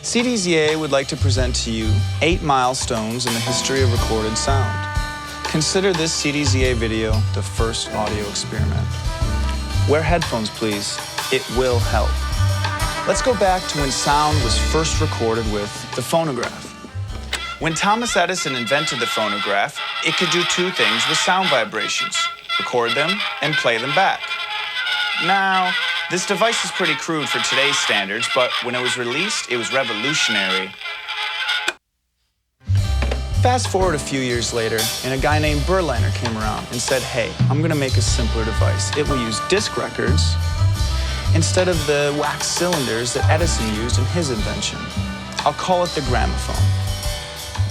cdza would like to present to you 8 milestones in the history of recorded sound. Consider this cdza video the first audio experiment. Wear headphones, please. It will help. Let's go back to when sound was first recorded with the phonograph. When Thomas Edison invented the phonograph, it could do 2 things with sound vibrations: record them and play them back. Now, this device is pretty crude for today's standards, but when it was released, it was revolutionary. Fast forward a few years later, and a guy named Berliner came around and said, hey, I'm gonna make a simpler device. It will use disc records instead of the wax cylinders that Edison used in his invention. I'll call it the gramophone.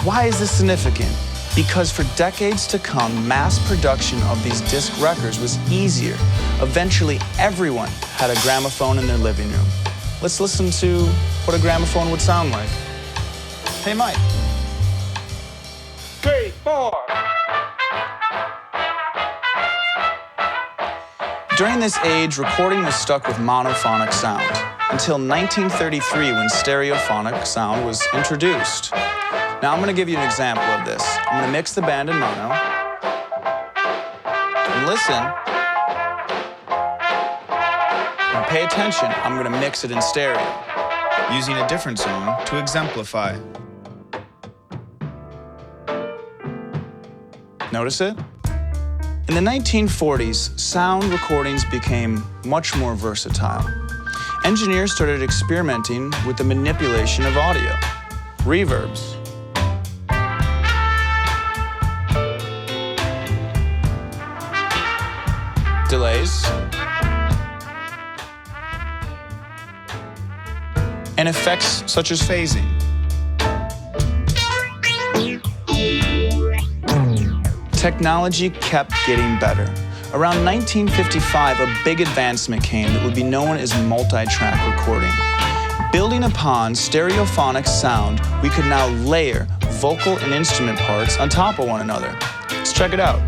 Why is this significant? Because for decades to come, mass production of these disc records was easier. Eventually, everyone had a gramophone in their living room. Let's listen to what a gramophone would sound like. Hey, Mike. 3, 4. During this age, recording was stuck with monophonic sound until 1933 when stereophonic sound was introduced. Now I'm going to give you an example of this. I'm going to mix the band in mono. And listen. Now pay attention. I'm going to mix it in stereo, using a different song to exemplify. Notice it? In the 1940s, sound recordings became much more versatile. Engineers started experimenting with the manipulation of audio, reverbs, delays, and effects such as phasing. Technology kept getting better. Around 1955, a big advancement came that would be known as multi-track recording. Building upon stereophonic sound, we could now layer vocal and instrument parts on top of one another. Let's check it out.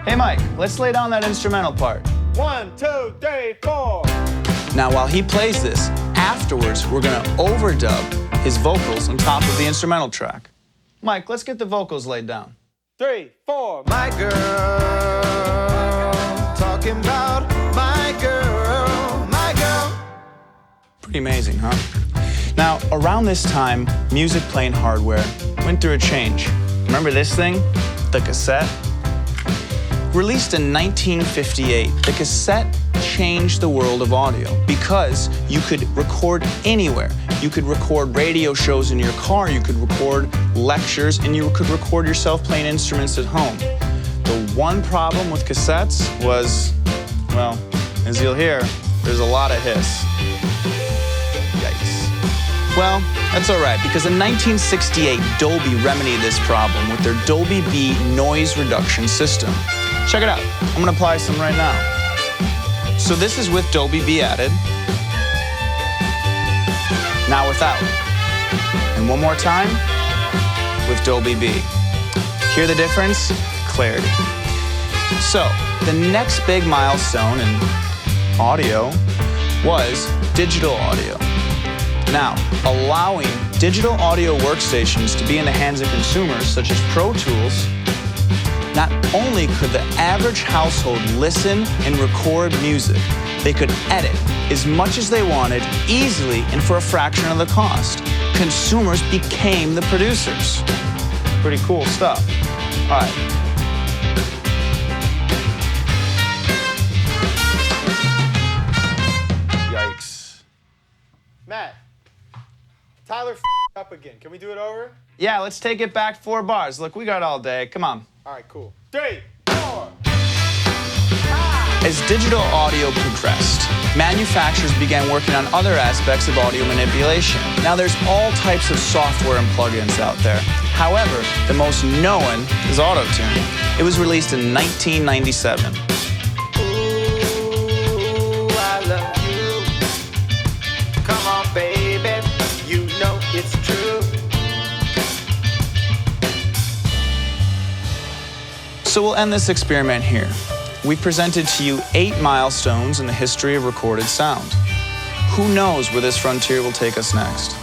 Hey Mike, let's lay down that instrumental part. 1, 2, 3, 4. Now while he plays this, afterwards we're gonna overdub his vocals on top of the instrumental track. Mike, let's get the vocals laid down. 3, 4. My girl, talking about my girl, my girl. Pretty amazing, huh? Now, around this time, music playing hardware went through a change. Remember this thing? The cassette? Released in 1958, the cassette changed the world of audio because you could record anywhere. You could record radio shows in your car, you could record lectures, and you could record yourself playing instruments at home. The one problem with cassettes was, well, as you'll hear, there's a lot of hiss. Yikes. Well, that's all right, because in 1968, Dolby remedied this problem with their Dolby BB noise reduction system. Check it out. I'm gonna apply some right now. So this is with Dolby BB added. Now without. And one more time with Dolby BB. Hear the difference? Clarity. So the next big milestone in audio was digital audio. Now, allowing digital audio workstations to be in the hands of consumers, such as Pro Tools, not only could the average household listen and record music, they could edit as much as they wanted easily and for a fraction of the cost. Consumers became the producers. Pretty cool stuff. All right. Yikes. Matt, Tyler up again. Can we do it over? Yeah, let's take it back 4 bars. Look, we got all day. Come on. All right, cool. 3, 4. As digital audio progressed, manufacturers began working on other aspects of audio manipulation. Now there's all types of software and plugins out there. However, the most known is Autotune. It was released in 1997. Ooh, I love you. Come on, baby. You know it's true. So we'll end this experiment here. We presented to you 8 milestones in the history of recorded sound. Who knows where this frontier will take us next?